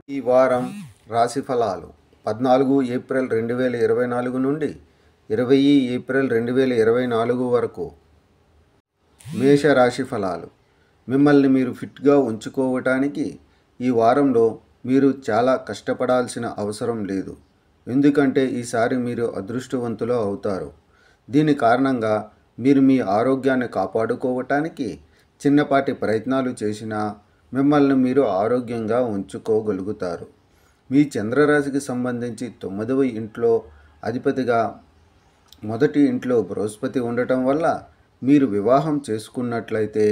ఈ వారం రాశి ఫలాలు 14 ఏప్రిల్ 2024 నుండి 20 ఏప్రిల్ 2024 వరకు. మేష రాశి ఫలాలు. మిమ్మల్ని మీరు ఫిట్గా ఉంచుకోవటానికి ఈ వారంలో మీరు చాలా కష్టపడాల్సిన అవసరం లేదు. ఎందుకంటే ఈసారి మీరు అదృష్టవంతులు అవుతారు. దీని కారణంగా మీరు మీ ఆరోగ్యాన్ని కాపాడుకోవటానికి చిన్నపాటి ప్రయత్నాలు చేసినా మిమ్మల్ని మీరు ఆరోగ్యంగా ఉంచుకోగలుగుతారు. మీ చంద్రరాశికి సంబంధించి 9వ ఇంట్లో అధిపతిగా మొదటి ఇంట్లో బృహస్పతి ఉండటం వల్ల మీరు వివాహం చేసుకున్నట్లయితే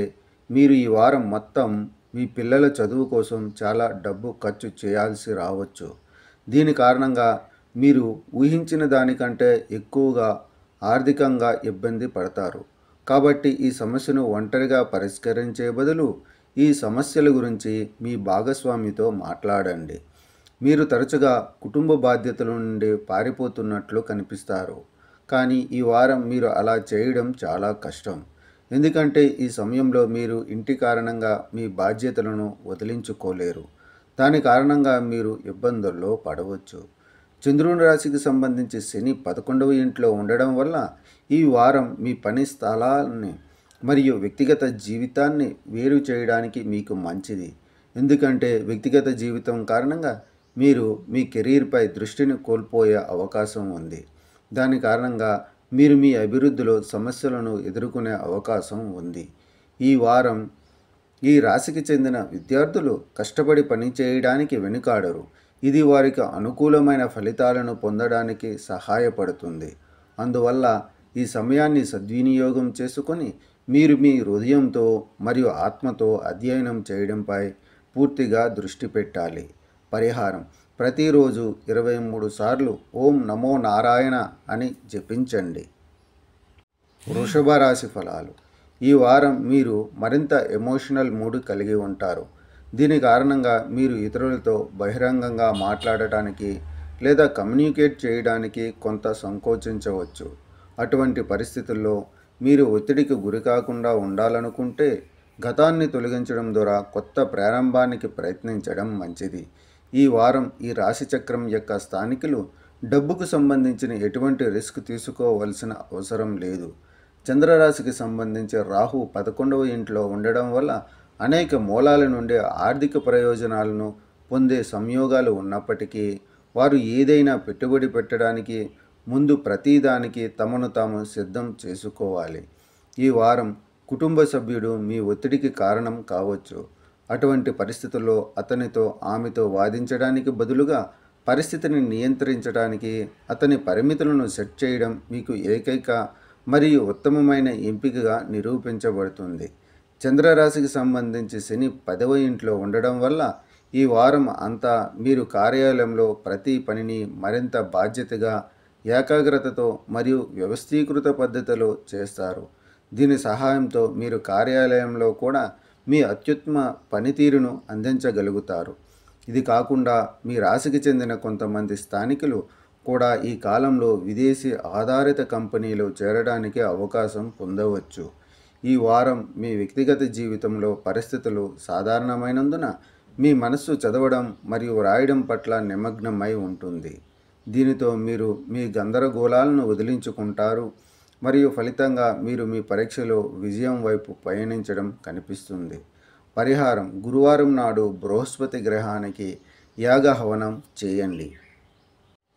మీరు ఈ వారం మొత్తం మీ పిల్లల చదువు కోసం చాలా డబ్బు ఖర్చు చేయాల్సి రావచ్చు. దీని కారణంగా మీరు ఊహించిన దానికంటే ఎక్కువగా ఆర్థికంగా ఇబ్బంది పడతారు. కాబట్టి ఈ సమస్యను ఒంటరిగా పరిష్కరించే బదులు ఈ సమస్యల గురించి మీ భాగస్వామితో మాట్లాడండి. మీరు తరచుగా కుటుంబ బాధ్యతల నుండి పారిపోతున్నట్లు కనిపిస్తారు. కానీ ఈ వారం మీరు అలా చేయడం చాలా కష్టం. ఎందుకంటే ఈ సమయంలో మీరు ఇంటి కారణంగా మీ బాధ్యతలను వదిలించుకోలేరు. దాని కారణంగా మీరు ఇబ్బందుల్లో పడవచ్చు. చంద్రుని రాశికి సంబంధించి శని 11వ ఇంట్లో ఉండడం వల్ల ఈ వారం మీ పని స్థలాన్ని మరియు వ్యక్తిగత జీవితాన్ని వేరు చేయడానికి మీకు మంచిది. ఎందుకంటే వ్యక్తిగత జీవితం కారణంగా మీరు మీ కెరీర్పై దృష్టిని కోల్పోయే అవకాశం ఉంది. దాని కారణంగా మీరు మీ అభివృద్ధిలో సమస్యలను ఎదుర్కొనే అవకాశం ఉంది. ఈ వారం ఈ రాశికి చెందిన విద్యార్థులు కష్టపడి పని చేయడానికి వెనుకాడరు. ఇది వారికి అనుకూలమైన ఫలితాలను పొందడానికి సహాయపడుతుంది. అందువల్ల ఈ సమయాన్ని సద్వినియోగం చేసుకొని మీరు మీ హృదయంతో మరియు ఆత్మతో అధ్యయనం చేయడంపై పూర్తిగా దృష్టి పెట్టాలి. పరిహారం: ప్రతిరోజు 23 సార్లు ఓం నమో నారాయణ అని జపించండి. వృషభ రాశి ఫలాలు. ఈ వారం మీరు మరింత ఎమోషనల్ మూడ్ కలిగి ఉంటారు. దీని కారణంగా మీరు ఇతరులతో బహిరంగంగా మాట్లాడటానికి లేదా కమ్యూనికేట్ చేయడానికి కొంత సంకోచించవచ్చు. అటువంటి పరిస్థితుల్లో మీరు ఒత్తిడికి గురికాకుండా ఉండాలనుకుంటే గతాన్ని తొలగించడం ద్వారా కొత్త ప్రారంభానికి ప్రయత్నించడం మంచిది. ఈ వారం ఈ రాశిచక్రం యొక్క స్థానికులు డబ్బుకు సంబంధించిన ఎటువంటి రిస్క్ తీసుకోవలసిన అవసరం లేదు. చంద్రరాశికి సంబంధించి రాహు 11వ ఇంట్లో ఉండడం వల్ల అనేక మూలాల నుండి ఆర్థిక ప్రయోజనాలను పొందే సంయోగాలు ఉన్నప్పటికీ వారు ఏదైనా పెట్టుబడి పెట్టడానికి ముందు ప్రతిదానికి తమను తాము సిద్ధం చేసుకోవాలి. ఈ వారం కుటుంబ సభ్యుడు మీ ఒత్తిడికి కారణం కావచ్చు. అటువంటి పరిస్థితుల్లో అతనితో ఆమెతో వాదించడానికి బదులుగా పరిస్థితిని నియంత్రించడానికి అతని పరిమితులను సెట్ చేయడం మీకు ఏకైక మరియు ఉత్తమమైన ఎంపికగా నిరూపించబడుతుంది. చంద్రరాశికి సంబంధించి శని 10వ ఇంట్లో ఉండడం వల్ల ఈ వారం అంతా మీరు కార్యాలయంలో ప్రతి పనిని మరింత బాధ్యతగా, ఏకాగ్రతతో మరియు వ్యవస్థీకృత పద్ధతిలో చేస్తారు. దీని సహాయంతో మీరు కార్యాలయంలో కూడా మీ అత్యుత్తమ పనితీరును అందించగలుగుతారు. ఇది కాకుండా మీ రాశికి చెందిన కొంతమంది స్థానికులు కూడా ఈ కాలంలో విదేశీ ఆధారిత కంపెనీలో చేరడానికి అవకాశం పొందవచ్చు. ఈ వారం మీ వ్యక్తిగత జీవితంలో పరిస్థితులు సాధారణమైనందున మీ మనస్సు చదవడం మరియు వ్రాయడం పట్ల నిమగ్నమై ఉంటుంది. దీనితో మీరు మీ గందరగోళాలను వదిలించుకుంటారు మరియు ఫలితంగా మీరు మీ పరీక్షలో విజయం వైపు పయనించడం కనిపిస్తుంది. పరిహారం: గురువారం నాడు బృహస్పతి గ్రహానికి యాగహవనం చేయండి.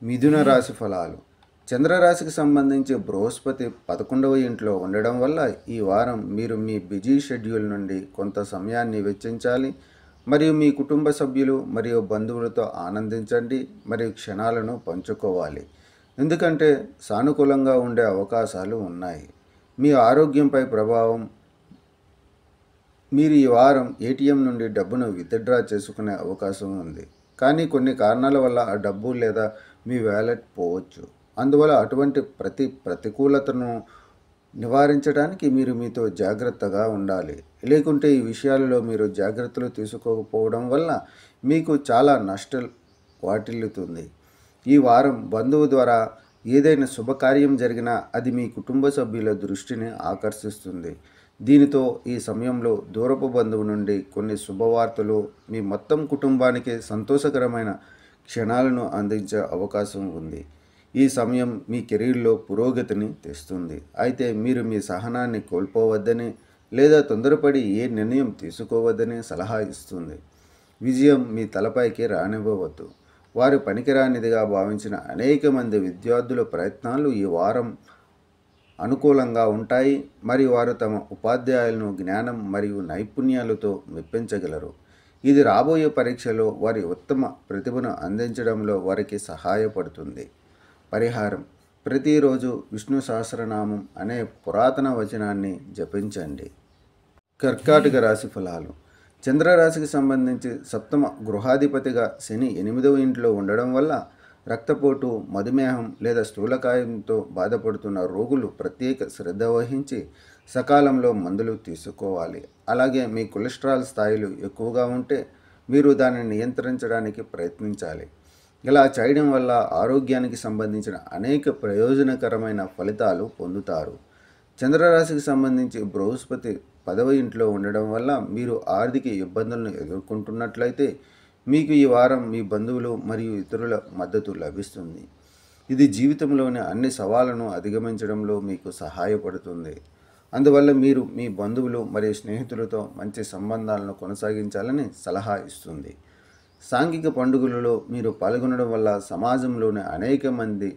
మిథున రాశి ఫలాలు. చంద్రరాశికి సంబంధించి బృహస్పతి 11వ ఇంట్లో ఉండడం వల్ల ఈ వారం మీరు మీ బిజీ షెడ్యూల్ నుండి కొంత సమయాన్ని వెచ్చించాలి మరియు మీ కుటుంబ సభ్యులు మరియు బంధువులతో ఆనందించండి మరియు క్షణాలను పంచుకోవాలి. ఎందుకంటే సానుకూలంగా ఉండే అవకాశాలు ఉన్నాయి. మీ ఆరోగ్యంపై ప్రభావం: మీరు ఈ వారం ఏటీఎం నుండి డబ్బును విత్డ్రా చేసుకునే అవకాశం ఉంది. కానీ కొన్ని కారణాల వల్ల ఆ డబ్బు లేదా మీ వ్యాలెట్ పోవచ్చు. అందువల్ల అటువంటి ప్రతికూలతను నివారించడానికి మీరు మీతో జాగ్రత్తగా ఉండాలి. లేకుంటే ఈ విషయాలలో మీరు జాగ్రత్తలు తీసుకోకపోవడం వల్ల మీకు చాలా నష్టం వాటిల్లుతుంది. ఈ వారం బంధువు ద్వారా ఏదైనా శుభకార్యం జరిగినా అది మీ కుటుంబ సభ్యుల దృష్టిని ఆకర్షిస్తుంది. దీనితో ఈ సమయంలో దూరపు బంధువు నుండి కొన్ని శుభవార్తలు మీ మొత్తం కుటుంబానికి సంతోషకరమైన క్షణాలను అందించే అవకాశం ఉంది. ఈ సమయం మీ కెరీర్లో పురోగతిని తెస్తుంది. అయితే మీరు మీ సహనాన్ని కోల్పోవద్దని లేదా తొందరపడి ఏ నిర్ణయం తీసుకోవద్దని సలహా ఇస్తుంది. విజయం మీ తలపైకి రానివ్వవద్దు. వారు పనికిరానిదిగా భావించిన అనేక మంది విద్యార్థుల ప్రయత్నాలు ఈ వారం అనుకూలంగా ఉంటాయి మరియు వారు తమ ఉపాధ్యాయులను జ్ఞానం మరియు నైపుణ్యాలతో మెప్పించగలరు. ఇది రాబోయే పరీక్షలో వారి ఉత్తమ ప్రతిభను అందించడంలో వారికి సహాయపడుతుంది. పరిహారం: ప్రతిరోజు విష్ణు సహస్రనామం అనే పురాతన వచనాన్ని జపించండి. కర్కాటక రాశి ఫలాలు. చంద్రరాశికి సంబంధించి సప్తమ గృహాధిపతిగా శని 8వ ఇంట్లో ఉండడం వల్ల రక్తపోటు, మధుమేహం లేదా స్థూలకాయంతో బాధపడుతున్న రోగులు ప్రత్యేక శ్రద్ధ వహించి సకాలంలో మందులు తీసుకోవాలి. అలాగే మీ కొలెస్ట్రాల్ స్థాయిలు ఎక్కువగా ఉంటే మీరు దానిని నియంత్రించడానికి ప్రయత్నించాలి. ఇలా చేయడం వల్ల ఆరోగ్యానికి సంబంధించిన అనేక ప్రయోజనకరమైన ఫలితాలు పొందుతారు. చంద్రరాశికి సంబంధించి బృహస్పతి 10వ ఇంట్లో ఉండడం వల్ల మీరు ఆర్థిక ఇబ్బందులను ఎదుర్కొంటున్నట్లయితే మీకు ఈ వారం మీ బంధువులు మరియు ఇతరుల మద్దతు లభిస్తుంది. ఇది జీవితంలోని అన్ని సవాళ్లను అధిగమించడంలో మీకు సహాయపడుతుంది. అందువల్ల మీరు మీ బంధువులు మరియు స్నేహితులతో మంచి సంబంధాలను కొనసాగించాలని సలహా ఇస్తుంది. సాంఘిక పండుగలలో మీరు పాల్గొనడం వల్ల సమాజంలోని అనేక మంది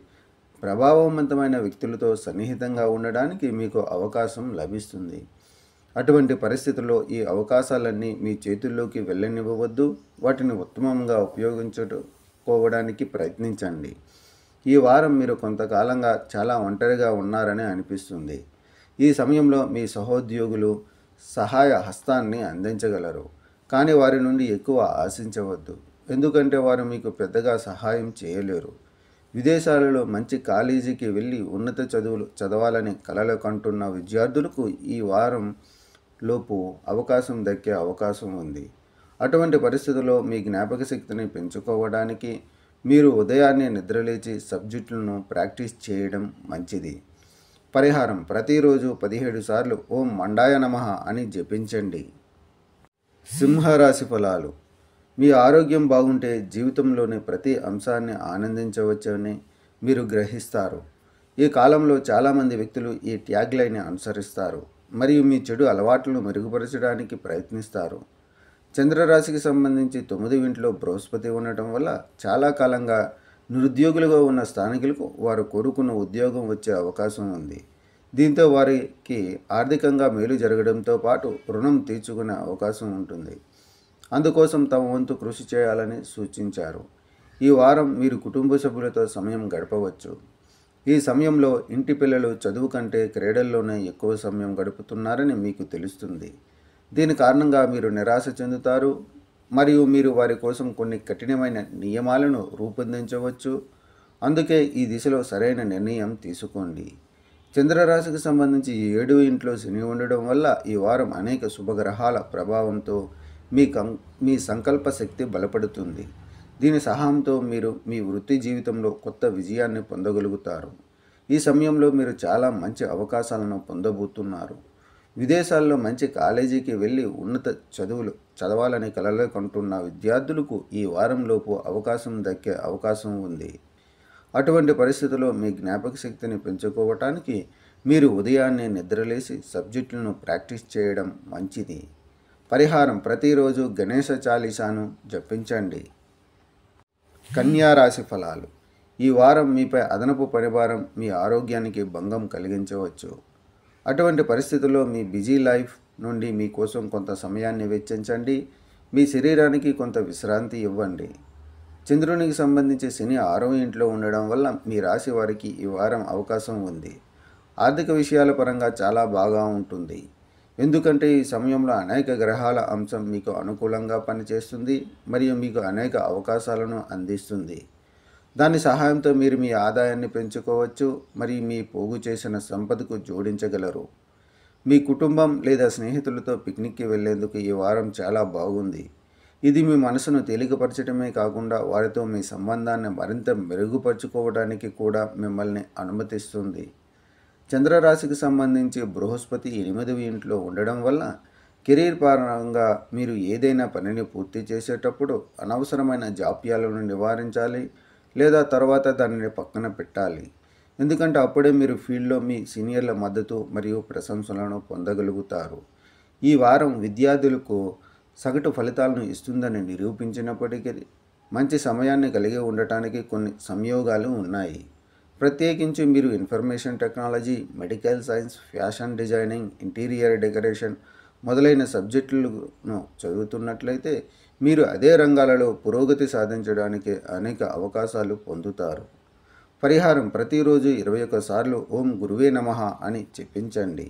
ప్రభావవంతమైన వ్యక్తులతో సన్నిహితంగా ఉండడానికి మీకు అవకాశం లభిస్తుంది. అటువంటి పరిస్థితుల్లో ఈ అవకాశాలన్నీ మీ చేతుల్లోకి వెళ్ళనివ్వవద్దు. వాటిని ఉత్తమంగా ఉపయోగించుకోవడానికి ప్రయత్నించండి. ఈ వారం మీరు కొంతకాలంగా చాలా ఒంటరిగా ఉన్నారని అనిపిస్తుంది. ఈ సమయంలో మీ సహోద్యోగులు సహాయ హస్తాన్ని అందించగలరు, కానీ వారి నుండి ఎక్కువ ఆశించవద్దు, ఎందుకంటే వారు మీకు పెద్దగా సహాయం చేయలేరు. విదేశాలలో మంచి కాలేజీకి వెళ్ళి ఉన్నత చదువులు చదవాలని కలలు కంటున్న విద్యార్థులకు ఈ వారం లోపు అవకాశం దక్కే అవకాశం ఉంది. అటువంటి పరిస్థితుల్లో మీ జ్ఞాపక శక్తిని పెంచుకోవడానికి మీరు ఉదయాన్నే నిద్రలేచి సబ్జెక్టులను ప్రాక్టీస్ చేయడం మంచిది. పరిహారం: ప్రతిరోజు 17 సార్లు ఓం మండాయ నమః అని జపించండి. సింహరాశి ఫలాలు. మీ ఆరోగ్యం బాగుంటే జీవితంలోని ప్రతి అంశాన్ని ఆనందించవచ్చని మీరు గ్రహిస్తారు. ఈ కాలంలో చాలామంది వ్యక్తులు ఈ ట్యాగ్లైన్ని అనుసరిస్తారు మరియు మీ చెడు అలవాట్లను మెరుగుపరచడానికి ప్రయత్నిస్తారు. చంద్రరాశికి సంబంధించి 9వ ఇంట్లో బృహస్పతి ఉండటం వల్ల చాలా కాలంగా నిరుద్యోగులుగా ఉన్న స్థానికులకు వారు కోరుకున్న ఉద్యోగం వచ్చే అవకాశం ఉంది. దీంతో వారికి ఆర్థికంగా మేలు జరగడంతో పాటు రుణం తీర్చుకునే అవకాశం ఉంటుంది. అందుకోసం తమ వంతు కృషి చేయాలని సూచించారు. ఈ వారం మీరు కుటుంబ సభ్యులతో సమయం గడపవచ్చు. ఈ సమయంలో ఇంటి పిల్లలు చదువు కంటే క్రీడల్లోనే ఎక్కువ సమయం గడుపుతున్నారని మీకు తెలుస్తుంది. దీని కారణంగా మీరు నిరాశ చెందుతారు మరియు మీరు వారి కోసం కొన్ని కఠినమైన నియమాలను రూపొందించవచ్చు. అందుకే ఈ దిశలో సరైన నిర్ణయం తీసుకోండి. చంద్రరాశికి సంబంధించి 7వ ఇంట్లో శని ఉండడం వల్ల ఈ వారం అనేక శుభగ్రహాల ప్రభావంతో మీ సంకల్ప శక్తి బలపడుతుంది. దీని సహాయంతో మీరు మీ వృత్తి జీవితంలో కొత్త విజయాన్ని పొందగలుగుతారు. ఈ సమయంలో మీరు చాలా మంచి అవకాశాలను పొందబోతున్నారు. విదేశాల్లో మంచి కాలేజీకి వెళ్ళి ఉన్నత చదువులు చదవాలని కలలు కంటున్న విద్యార్థులకు ఈ వారంలోపు అవకాశం దక్కే అవకాశం ఉంది. అటువంటి పరిస్థితుల్లో మీ జ్ఞాపక శక్తిని పెంచుకోవటానికి మీరు ఉదయాన్నే నిద్రలేసి సబ్జెక్టులను ప్రాక్టీస్ చేయడం మంచిది. పరిహారం: ప్రతిరోజు గణేశ చాలీసాను జపించండి. కన్యా రాశి ఫలాలు. ఈ వారం మీపై అదనపు పనిభారం మీ ఆరోగ్యానికి భంగం కలిగించవచ్చు. అటువంటి పరిస్థితుల్లో మీ బిజీ లైఫ్ నుండి మీకోసం కొంత సమయాన్ని వెచ్చించండి. మీ శరీరానికి కొంత విశ్రాంతి ఇవ్వండి. చంద్రునికి సంబంధించి శని 6వ ఇంట్లో ఉండడం వల్ల మీ రాశి వారికి ఈ వారం అవకాశం ఉంది. ఆర్థిక విషయాల పరంగా చాలా బాగా ఉంటుంది, ఎందుకంటే ఈ సమయంలో అనేక గ్రహాల అంశం మీకు అనుకూలంగా పనిచేస్తుంది మరియు మీకు అనేక అవకాశాలను అందిస్తుంది. దాని సహాయంతో మీరు మీ ఆదాయాన్ని పెంచుకోవచ్చు మరియు మీ పోగు చేసిన సంపదకు జోడించగలరు. మీ కుటుంబం లేదా స్నేహితులతో పిక్నిక్కి వెళ్లేందుకు ఈ వారం చాలా బాగుంది. ఇది మీ మనసును తేలికపరచడమే కాకుండా వారితో మీ సంబంధాన్ని మరింత మెరుగుపరుచుకోవడానికి కూడా మిమ్మల్ని అనుమతిస్తుంది. చంద్రరాశికి సంబంధించి బృహస్పతి 8వ ఇంట్లో ఉండడం వల్ల కెరీర్ పరంగా మీరు ఏదైనా పనిని పూర్తి చేసేటప్పుడు అనవసరమైన జాప్యాలను నివారించాలి లేదా తర్వాత దానిని పక్కన పెట్టాలి. ఎందుకంటే అప్పుడే మీరు ఫీల్డ్లో మీ సీనియర్ల మద్దతు మరియు ప్రశంసలను పొందగలుగుతారు. ఈ వారం విద్యార్థులకు సగటు ఫలితాలను ఇస్తుందని నిరూపించినప్పటికీ మంచి సమయాన్ని కలిగి ఉండటానికి కొన్ని సంయోగాలు ఉన్నాయి. ప్రత్యేకించి మీరు information technology, medical science, fashion designing, interior decoration మొదలైన సబ్జెక్టులను చదువుతున్నట్లయితే మీరు అదే రంగాలలో పురోగతి సాధించడానికి అనేక అవకాశాలు పొందుతారు. పరిహారం: ప్రతిరోజు 21 సార్లు ఓం గురువే నమః అని చెప్పించండి.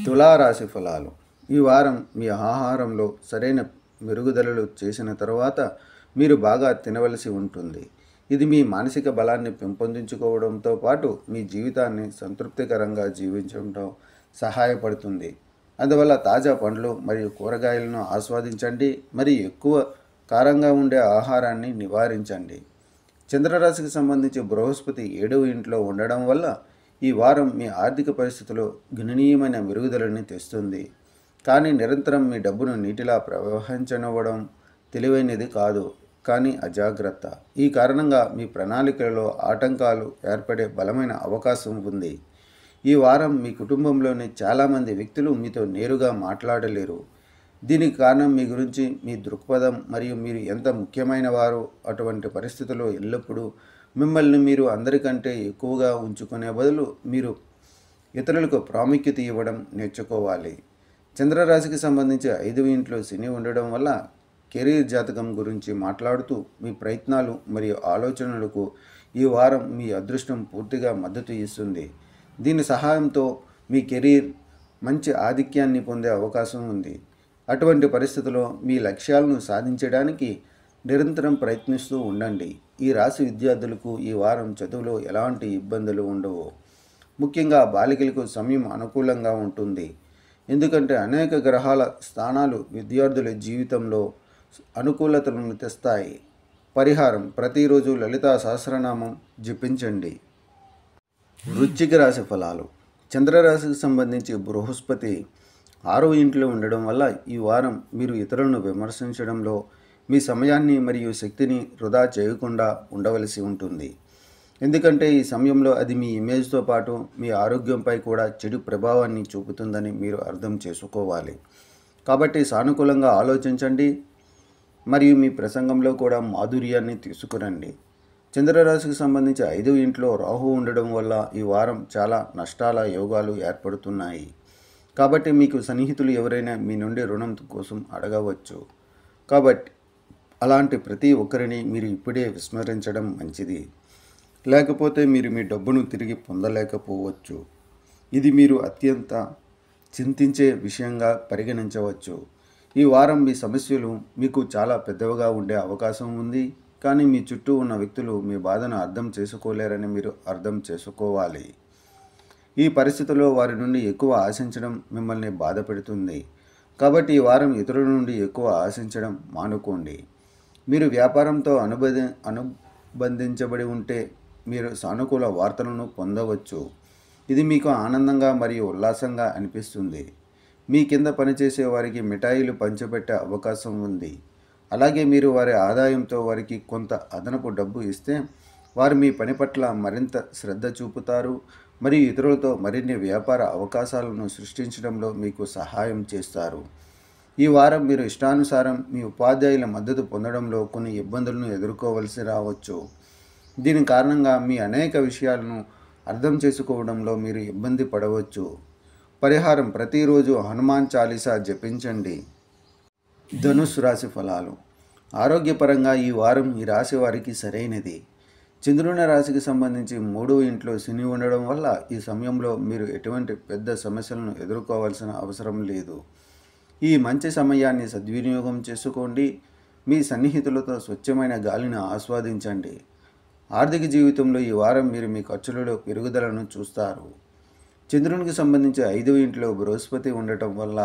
తులారాశి ఫలాలు. ఈ వారం మీ ఆహారంలో సరైన మెరుగుదలలు చేసిన తర్వాత మీరు బాగా తినవలసి ఉంటుంది. ఇది మీ మానసిక బలాన్ని పెంపొందించుకోవడంతో పాటు మీ జీవితాన్ని సంతృప్తికరంగా జీవించడంలో సహాయపడుతుంది. అందువల్ల తాజా పండ్లు మరియు కూరగాయలను ఆస్వాదించండి మరియు ఎక్కువ కారంగా ఉండే ఆహారాన్ని నివారించండి. చంద్రరాశికి సంబంధించి బృహస్పతి 7వ ఇంట్లో ఉండడం వల్ల ఈ వారం మీ ఆర్థిక పరిస్థితిలో గణనీయమైన మెరుగుదలని తెస్తుంది. కానీ నిరంతరం మీ డబ్బును నీటిలా ప్రవహించనివ్వడం తెలివైనది కాదు, కానీ అజాగ్రత్త. ఈ కారణంగా మీ ప్రణాళికలలో ఆటంకాలు ఏర్పడే బలమైన అవకాశం ఉంది. ఈ వారం మీ కుటుంబంలోని చాలామంది వ్యక్తులు మీతో నేరుగా మాట్లాడలేరు. దీనికి కారణం మీ గురించి మీ దృక్పథం మరియు మీరు ఎంత ముఖ్యమైన వారు. అటువంటి పరిస్థితుల్లో ఎల్లప్పుడూ మిమ్మల్ని మీరు అందరికంటే ఎక్కువగా ఉంచుకునే బదులు మీరు ఇతరులకు ప్రాముఖ్యత ఇవ్వడం నేర్చుకోవాలి. చంద్రరాశికి సంబంధించి 5వ ఇంట్లో శని ఉండడం వల్ల కెరీర్ జాతకం గురించి మాట్లాడుతూ మీ ప్రయత్నాలు మరియు ఆలోచనలకు ఈ వారం మీ అదృష్టం పూర్తిగా మద్దతు ఇస్తుంది. దీని సహాయంతో మీ కెరీర్ మంచి ఆధిక్యాన్ని పొందే అవకాశం ఉంది. అటువంటి పరిస్థితుల్లో మీ లక్ష్యాలను సాధించడానికి నిరంతరం ప్రయత్నిస్తూ ఉండండి. ఈ రాశి విద్యార్థులకు ఈ వారం చదువులో ఎలాంటి ఇబ్బందులు ఉండవు. ముఖ్యంగా బాలికలకు సమయం అనుకూలంగా ఉంటుంది, ఎందుకంటే అనేక గ్రహాల స్థానాలు విద్యార్థుల జీవితంలో అనుకూలతలను తెస్తాయి. పరిహారం: ప్రతిరోజు లలితా సహస్రనామం జపించండి. వృశ్చిక రాశి ఫలాలు. చంద్రరాశికి సంబంధించి బృహస్పతి 6వ ఇంట్లో ఉండడం వల్ల ఈ వారం మీరు ఇతరులను విమర్శించడంలో మీ సమయాన్ని మరియు శక్తిని వృధా చేయకుండా ఉండవలసి ఉంటుంది. ఎందుకంటే ఈ సమయంలో అది మీ ఇమేజ్తో పాటు మీ ఆరోగ్యంపై కూడా చెడు ప్రభావాన్ని చూపుతుందని మీరు అర్థం చేసుకోవాలి. కాబట్టి సానుకూలంగా ఆలోచించండి మరియు మీ ప్రసంగంలో కూడా మాధుర్యాన్ని తీసుకురండి. చంద్రరాశికి సంబంధించి 5వ ఇంట్లో రాహు ఉండడం వల్ల ఈ వారం చాలా నష్టాల యోగాలు ఏర్పడుతున్నాయి. కాబట్టి మీకు సన్నిహితులు ఎవరైనా మీ నుండి రుణం కోసం అడగవచ్చు. కాబట్టి అలాంటి ప్రతి ఒక్కరిని మీరు ఇప్పుడే విస్మరించడం మంచిది. లేకపోతే మీరు మీ డబ్బును తిరిగి పొందలేకపోవచ్చు. ఇది మీరు అత్యంత చింతించే విషయంగా పరిగణించవచ్చు. ఈ వారం మీ సమస్యలు మీకు చాలా పెద్దవిగా ఉండే అవకాశం ఉంది, కానీ మీ చుట్టూ ఉన్న వ్యక్తులు మీ బాధను అర్థం చేసుకోలేరని మీరు అర్థం చేసుకోవాలి. ఈ పరిస్థితుల్లో వారి నుండి ఎక్కువ ఆశించడం మిమ్మల్ని బాధ పెడుతుంది. కాబట్టి ఈ వారం ఇతరుల నుండి ఎక్కువ ఆశించడం మానుకోండి. మీరు వ్యాపారంతో అనుబంధించబడి ఉంటే మీరు సానుకూల వార్తలను పొందవచ్చు. ఇది మీకు ఆనందంగా మరియు ఉల్లాసంగా అనిపిస్తుంది. మీ కింద పనిచేసే వారికి మిఠాయిలు పంచిపెట్టే అవకాశం ఉంది. అలాగే మీరు వారి ఆదాయంతో వారికి కొంత అదనపు డబ్బు ఇస్తే వారు మీ పని పట్ల మరింత శ్రద్ధ చూపుతారు మరియు ఇతరులతో మరిన్ని వ్యాపార అవకాశాలను సృష్టించడంలో మీకు సహాయం చేస్తారు. ఈ వారం మీరు ఇష్టానుసారం మీ ఉపాధ్యాయుల మద్దతు పొందడంలో కొన్ని ఇబ్బందులను ఎదుర్కోవలసి రావచ్చు. దీని కారణంగా మీ అనేక విషయాలను అర్థం చేసుకోవడంలో మీరు ఇబ్బంది పడవచ్చు. పరిహారం: ప్రతిరోజు హనుమాన్ చాలీసా జపించండి. ధనుస్సు రాశి ఫలాలు. ఆరోగ్యపరంగా ఈ వారం ఈ రాశి వారికి సరైనది. చంద్రుని రాశికి సంబంధించి 3వ ఇంట్లో శని ఉండడం వల్ల ఈ సమయంలో మీరు ఎటువంటి పెద్ద సమస్యలను ఎదుర్కోవాల్సిన అవసరం లేదు. ఈ మంచి సమయాన్ని సద్వినియోగం చేసుకోండి. మీ సన్నిహితులతో స్వచ్ఛమైన గాలిని ఆస్వాదించండి. ఆర్థిక జీవితంలో ఈ వారం మీరు మీ ఖర్చులలో పెరుగుదలను చూస్తారు. చంద్రునికి సంబంధించి 5వ ఇంట్లో బృహస్పతి ఉండటం వల్ల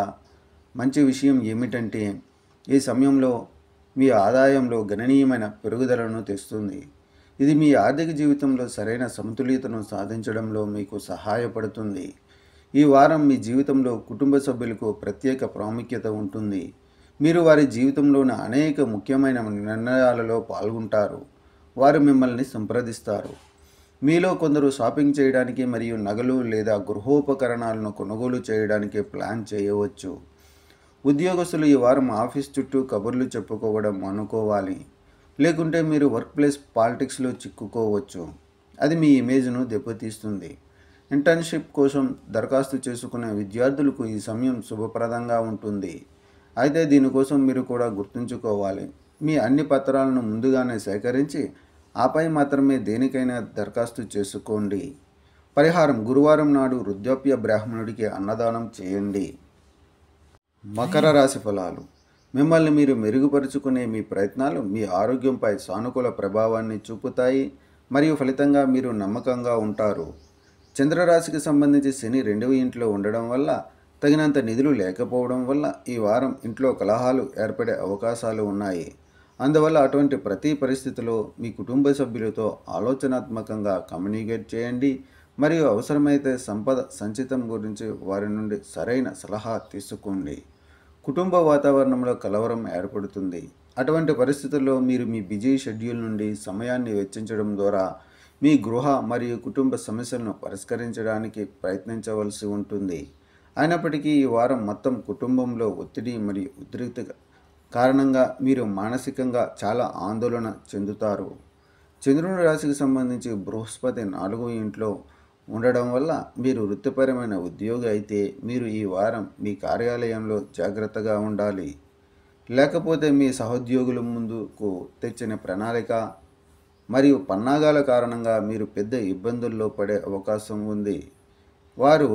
మంచి విషయం ఏమిటంటే ఈ సమయంలో మీ ఆదాయంలో గణనీయమైన పెరుగుదలను తెస్తుంది. ఇది మీ ఆర్థిక జీవితంలో సరైన సమతుల్యతను సాధించడంలో మీకు సహాయపడుతుంది. ఈ వారం మీ జీవితంలో కుటుంబ సభ్యులకు ప్రత్యేక ప్రాముఖ్యత ఉంటుంది. మీరు వారి జీవితంలోని అనేక ముఖ్యమైన నిర్ణయాలలో పాల్గొంటారు. వారు మిమ్మల్ని సంప్రదిస్తారు. మీలో కొందరు షాపింగ్ చేయడానికి మరియు నగలు లేదా గృహోపకరణాలను కొనుగోలు చేయడానికి ప్లాన్ చేయవచ్చు. ఉద్యోగస్తులు ఈ వారం ఆఫీస్ చుట్టూ కబుర్లు చెప్పుకోవడం అనుకోవాలి. లేకుంటే మీరు వర్క్ ప్లేస్ పాలిటిక్స్లో చిక్కుకోవచ్చు. అది మీ ఇమేజ్ను దెబ్బతీస్తుంది. ఇంటర్న్షిప్ కోసం దరఖాస్తు చేసుకునే విద్యార్థులకు ఈ సమయం శుభప్రదంగా ఉంటుంది. అయితే దీనికోసం మీరు కూడా గుర్తుంచుకోవాలి. మీ అన్ని పత్రాలను ముందుగానే సేకరించి ఆపై మాత్రమే దేనికైనా దరఖాస్తు చేసుకోండి. పరిహారం: గురువారం నాడు వృద్ధాప్య బ్రాహ్మణుడికి అన్నదానం చేయండి. మకర రాశి ఫలాలు. మిమ్మల్ని మీరు మెరుగుపరుచుకునే మీ ప్రయత్నాలు మీ ఆరోగ్యంపై సానుకూల ప్రభావాన్ని చూపుతాయి మరియు ఫలితంగా మీరు నమ్మకంగా ఉంటారు. చంద్రరాశికి సంబంధించి శని 2వ ఇంట్లో ఉండడం వల్ల తగినంత నిధులు లేకపోవడం వల్ల ఈ వారం ఇంట్లో కలహాలు ఏర్పడే అవకాశాలు ఉన్నాయి. అందువల్ల అటువంటి ప్రతి పరిస్థితిలో మీ కుటుంబ సభ్యులతో ఆలోచనాత్మకంగా కమ్యూనికేట్ చేయండి మరియు అవసరమైతే సంపద సంచితం గురించి వారి నుండి సరైన సలహా తీసుకోండి. కుటుంబ వాతావరణంలో కలవరం ఏర్పడుతుంది. అటువంటి పరిస్థితుల్లో మీరు మీ బిజీ షెడ్యూల్ నుండి సమయాన్ని వెచ్చించడం ద్వారా మీ గృహ మరియు కుటుంబ సమస్యలను పరిష్కరించడానికి ప్రయత్నించవలసి ఉంటుంది. అయినప్పటికీ ఈ వారం మొత్తం కుటుంబంలో ఒత్తిడి మరియు ఉద్రిక్తత కారణంగా మీరు మానసికంగా చాలా ఆందోళన చెందుతారు. చంద్రుని రాశికి సంబంధించి బృహస్పతి 4వ ఇంట్లో ఉండడం వల్ల మీరు వృత్తిపరమైన ఉద్యోగి అయితే మీరు ఈ వారం మీ కార్యాలయంలో జాగ్రత్తగా ఉండాలి. లేకపోతే మీ సహోద్యోగుల ముందుకు తెచ్చిన ప్రణాళిక మరియు పన్నాగాల కారణంగా మీరు పెద్ద ఇబ్బందుల్లో పడే అవకాశం ఉంది. వారు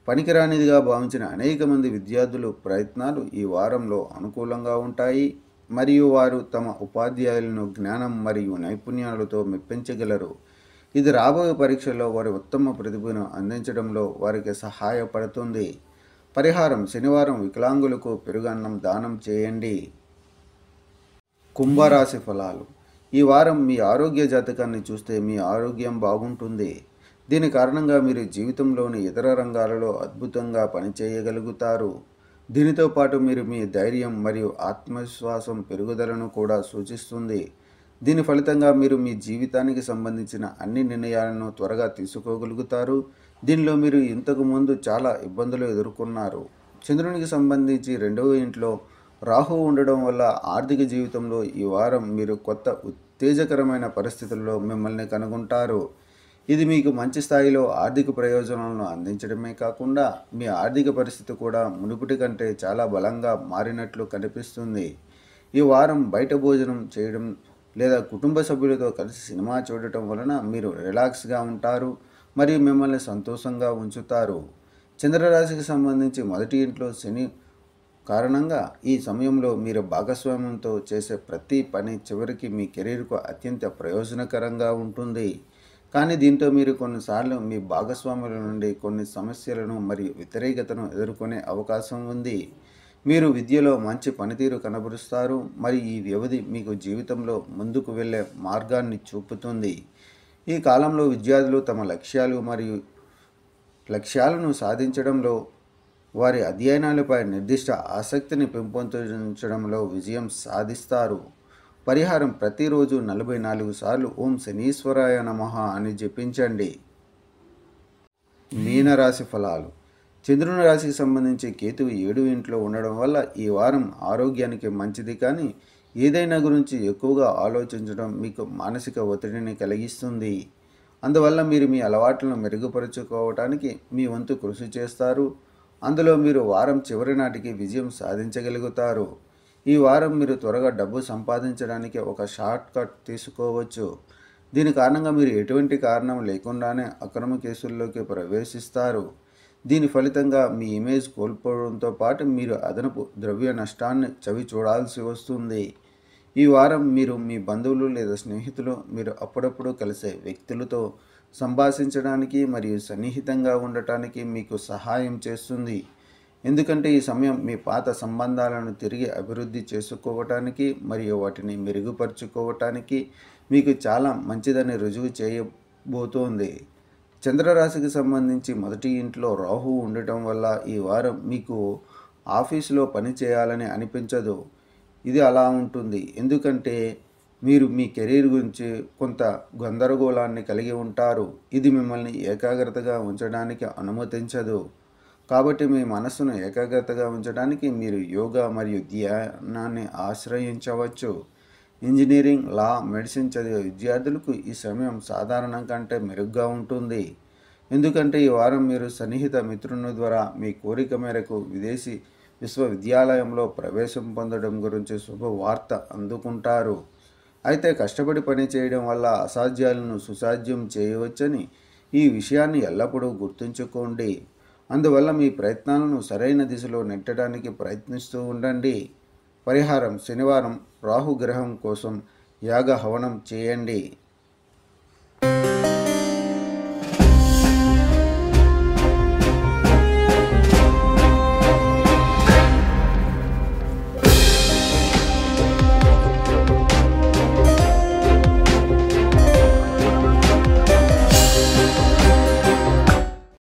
పనికిరానిదిగా భావించిన అనేక మంది విద్యార్థుల ప్రయత్నాలు ఈ వారంలో అనుకూలంగా ఉంటాయి మరియు వారు తమ ఉపాధ్యాయులను జ్ఞానం మరియు నైపుణ్యాలతో మెప్పించగలరు. ఇది రాబోయే పరీక్షల్లో వారి ఉత్తమ ప్రతిభను అందించడంలో వారికి సహాయపడుతుంది. పరిహారం: శనివారం వికలాంగులకు పెరుగన్నం దానం చేయండి. కుంభరాశి ఫలాలు. ఈ వారం మీ ఆరోగ్య జాతకాన్ని చూస్తే మీ ఆరోగ్యం బాగుంటుంది. దీని కారణంగా మీరు జీవితంలోని ఇతర రంగాలలో అద్భుతంగా పనిచేయగలుగుతారు. దీనితో పాటు మీరు మీ ధైర్యం మరియు ఆత్మవిశ్వాసం పెరుగుదలను కూడా సూచిస్తుంది. దీని ఫలితంగా మీరు మీ జీవితానికి సంబంధించిన అన్ని నిర్ణయాలను త్వరగా తీసుకోగలుగుతారు. దీనిలో మీరు ఇంతకు ముందు చాలా ఇబ్బందులు ఎదుర్కొన్నారు. చంద్రునికి సంబంధించి 2వ ఇంట్లో రాహువు ఉండడం వల్ల ఆర్థిక జీవితంలో ఈ వారం మీరు కొత్త ఉత్తేజకరమైన పరిస్థితుల్లో మిమ్మల్ని కనుగొంటారు. ఇది మీకు మంచి స్థాయిలో ఆర్థిక ప్రయోజనాలను అందించడమే కాకుండా మీ ఆర్థిక పరిస్థితి కూడా మునుపటి కంటే చాలా బలంగా మారినట్లు కనిపిస్తుంది. ఈ వారం బయట భోజనం చేయడం లేదా కుటుంబ సభ్యులతో కలిసి సినిమా చూడటం వలన మీరు రిలాక్స్గా ఉంటారు మరియు మిమ్మల్ని సంతోషంగా ఉంచుతారు. చంద్రరాశికి సంబంధించి 1వ ఇంట్లో శని కారణంగా ఈ సమయంలో మీరు భాగస్వామ్యంతో చేసే ప్రతి పని చివరికి మీ కెరీర్కు అత్యంత ప్రయోజనకరంగా ఉంటుంది. కానీ దీంతో మీరు కొన్నిసార్లు మీ భాగస్వాముల నుండి కొన్ని సమస్యలను మరియు వ్యతిరేకతను ఎదుర్కొనే అవకాశం ఉంది. మీరు విద్యలో మంచి పనితీరు కనబరుస్తారు మరియు ఈ వ్యవధి మీకు జీవితంలో ముందుకు వెళ్ళే మార్గాన్ని చూపుతుంది. ఈ కాలంలో విద్యార్థులు తమ లక్ష్యాలను సాధించడంలో వారి అధ్యయనాలపై నిర్దిష్ట ఆసక్తిని పెంపొందించడంలో విజయం సాధిస్తారు. పరిహారం: ప్రతిరోజు 44 సార్లు ఓం శనీశ్వరాయ నమః అని జపించండి. మీనరాశి ఫలాలు. చంద్రుని రాశికి సంబంధించి కేతువు 7వ ఇంట్లో ఉండడం వల్ల ఈ వారం ఆరోగ్యానికి మంచిది, కానీ ఏదైనా గురించి ఎక్కువగా ఆలోచించడం మీకు మానసిక ఒత్తిడిని కలిగిస్తుంది. అందువల్ల మీరు మీ అలవాట్లను మెరుగుపరుచుకోవటానికి మీ వంతు కృషి చేస్తారు. అందులో మీరు వారం చివరి నాటికి విజయం సాధించగలుగుతారు. ఈ వారం మీరు త్వరగా డబ్బు సంపాదించడానికి ఒక షార్ట్ కట్ తీసుకోవచ్చు. దీని కారణంగా మీరు ఎటువంటి కారణం లేకుండానే అక్రమ కేసుల్లోకి ప్రవేశిస్తారు. దీని ఫలితంగా మీ ఇమేజ్ కోల్పోవడంతో పాటు మీరు అదనపు ద్రవ్య నష్టాన్ని చవి చూడాల్సి వస్తుంది. ఈ వారం మీరు మీ బంధువులు లేదా స్నేహితులు మీరు అప్పుడప్పుడు కలిసే వ్యక్తులతో సంభాషించడానికి మరియు సన్నిహితంగా ఉండటానికి మీకు సహాయం చేస్తుంది. ఎందుకంటే ఈ సమయం మీ పాత సంబంధాలను తిరిగి అభివృద్ధి చేసుకోవటానికి మరియు వాటిని మెరుగుపరుచుకోవటానికి మీకు చాలా మంచిదని రుజువు చేయబోతోంది. చంద్రరాశికి సంబంధించి మొదటి ఇంట్లో రాహు ఉండటం వల్ల ఈ వారం మీకు ఆఫీసులో పని చేయాలని అనిపించదు. ఇది అలా ఉంటుంది ఎందుకంటే మీరు మీ కెరీర్ గురించి కొంత గందరగోళాన్ని కలిగి ఉంటారు. ఇది మిమ్మల్ని ఏకాగ్రతగా ఉంచడానికి అనుమతించదు. కాబట్టి మీ మనస్సును ఏకాగ్రతగా ఉంచడానికి మీరు యోగా మరియు ధ్యానాన్ని ఆశ్రయించవచ్చు. ఇంజనీరింగ్, లా, మెడిసిన్ చదివే విద్యార్థులకు ఈ సమయం సాధారణం కంటే మెరుగ్గా ఉంటుంది. ఎందుకంటే ఈ వారం మీరు సన్నిహిత మిత్రుని ద్వారా మీ కోరిక మేరకు విదేశీ విశ్వవిద్యాలయంలో ప్రవేశం పొందడం గురించి శుభవార్త అందుకుంటారు. అయితే కష్టపడి పని చేయడం వల్ల అసాధ్యాలను సుసాధ్యం చేయవచ్చని ఈ విషయాన్ని ఎల్లప్పుడూ గుర్తుంచుకోండి. అందువల్ల మీ ప్రయత్నాలను సరైన దిశలో నెట్టడానికి ప్రయత్నిస్తూ ఉండండి. పరిహారం: శనివారం రాహుగ్రహం కోసం యాగ హవనం చేయండి.